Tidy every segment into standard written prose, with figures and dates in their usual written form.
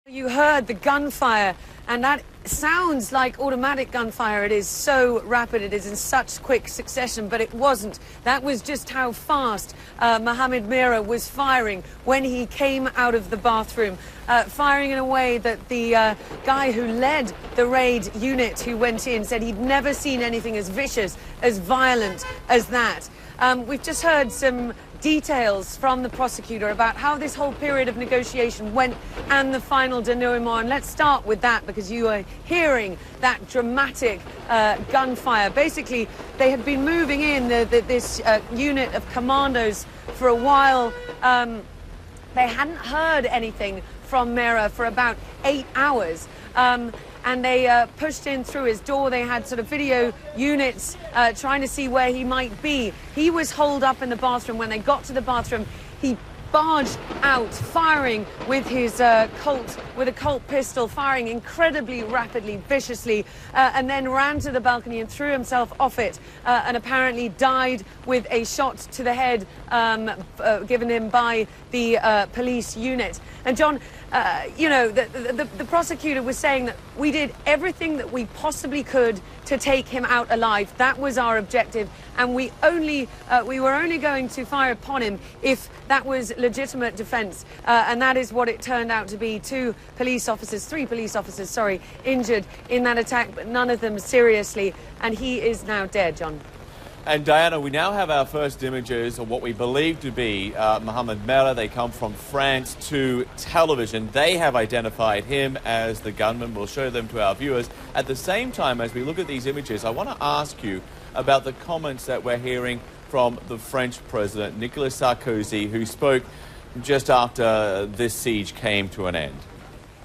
You heard the gunfire, and that sounds like automatic gunfire. It is so rapid, it is in such quick succession, but it wasn't. That was just how fast Mohamed Merah was firing when he came out of the bathroom, firing in a way that the guy who led the raid unit who went in said he'd never seen anything as vicious, as violent as that. We've just heard some details from the prosecutor about how this whole period of negotiation went and the final denouement. And let's start with that, because you are hearing that dramatic gunfire. Basically, they had been moving in this unit of commandos for a while. They hadn't heard anything from Merah for about 8 hours. And they pushed in through his door. They had sort of video units trying to see where he might be. He was holed up in the bathroom. When they got to the bathroom, he barged out, firing with his Colt pistol, firing incredibly rapidly, viciously, and then ran to the balcony and threw himself off it, and apparently died with a shot to the head given him by the police unit. And John, you know, the prosecutor was saying that we did everything that we possibly could to take him out alive. That was our objective, and we were only going to fire upon him if that was legitimate defense, and that is what it turned out to be. Three police officers, sorry, injured in that attack, but none of them seriously, and he is now dead, John. And Diana, we now have our first images of what we believe to be Mohamed Merah. They come from France 2 television. They have identified him as the gunman. We'll show them to our viewers. At the same time, as we look at these images, I want to ask you about the comments that we're hearing from the French president, Nicolas Sarkozy, who spoke just after this siege came to an end.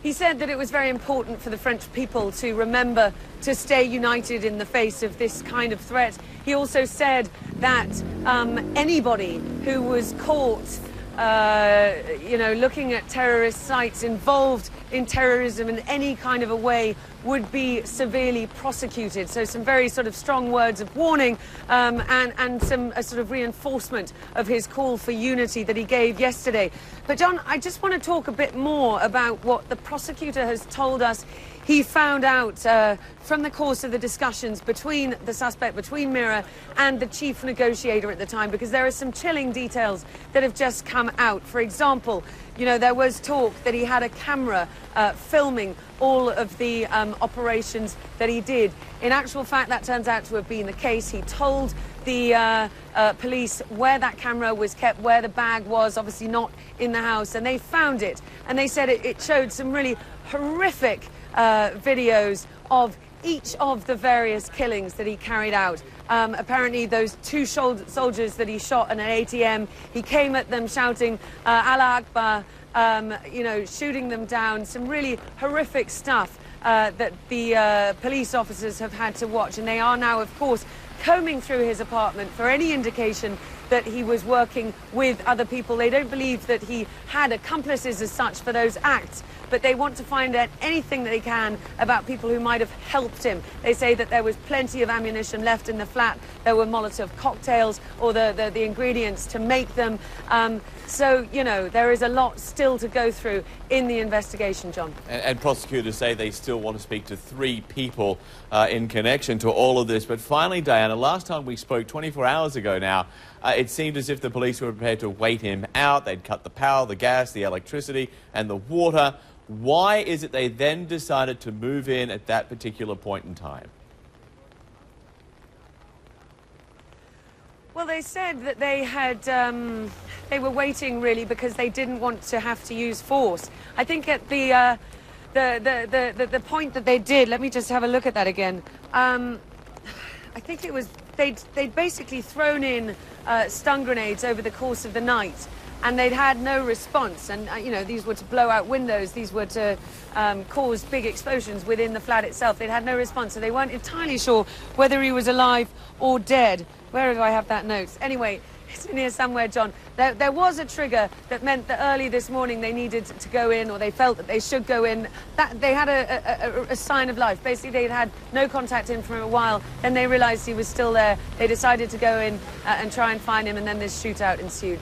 He said that it was very important for the French people to remember to stay united in the face of this kind of threat. He also said that anybody who was caught, you know, looking at terrorist sites, involved in terrorism in any kind of a way, would be severely prosecuted. So some very sort of strong words of warning, and some sort of reinforcement of his call for unity that he gave yesterday. But John, I just want to talk a bit more about what the prosecutor has told us he found out from the course of the discussions between the suspect, between Merah and the chief negotiator at the time, because there are some chilling details that have just come out. For example, you know, there was talk that he had a camera filming all of the operations that he did. In actual fact, that turns out to have been the case. He told the police where that camera was kept, where the bag was, obviously not in the house, and they found it. And they said it showed some really horrific videos of each of the various killings that he carried out. Apparently those two soldiers that he shot in an ATM, he came at them shouting Allah Akbar, you know, shooting them down. Some really horrific stuff that the police officers have had to watch, and they are now, of course, combing through his apartment for any indication that he was working with other people. They don't believe that he had accomplices as such for those acts, but they want to find out anything that they can about people who might have helped him. They say that there was plenty of ammunition left in the flat. There were Molotov cocktails, or the ingredients to make them. So, you know, there is a lot still to go through in the investigation, John. And prosecutors say they still want to speak to 3 people in connection to all of this. But finally, Diana, last time we spoke 24 hours ago now, it seemed as if the police were prepared to wait him out. They'd cut the power, the gas, the electricity and the water. Why is it they then decided to move in at that particular point in time? Well, they said that they had, they were waiting really because they didn't want to have to use force. I think at the point that they did, let me just have a look at that again. I think it was, they'd basically thrown in stun grenades over the course of the night, and they'd had no response. And, you know, these were to blow out windows. These were to cause big explosions within the flat itself. They'd had no response, so they weren't entirely sure whether he was alive or dead. Where do I have that note? Anyway, it's in here somewhere, John. There was a trigger that meant that early this morning they needed to go in, or they felt that they should go in. That they had a sign of life. Basically, they'd had no contact in for a while. Then they realized he was still there. They decided to go in and try and find him, and then this shootout ensued.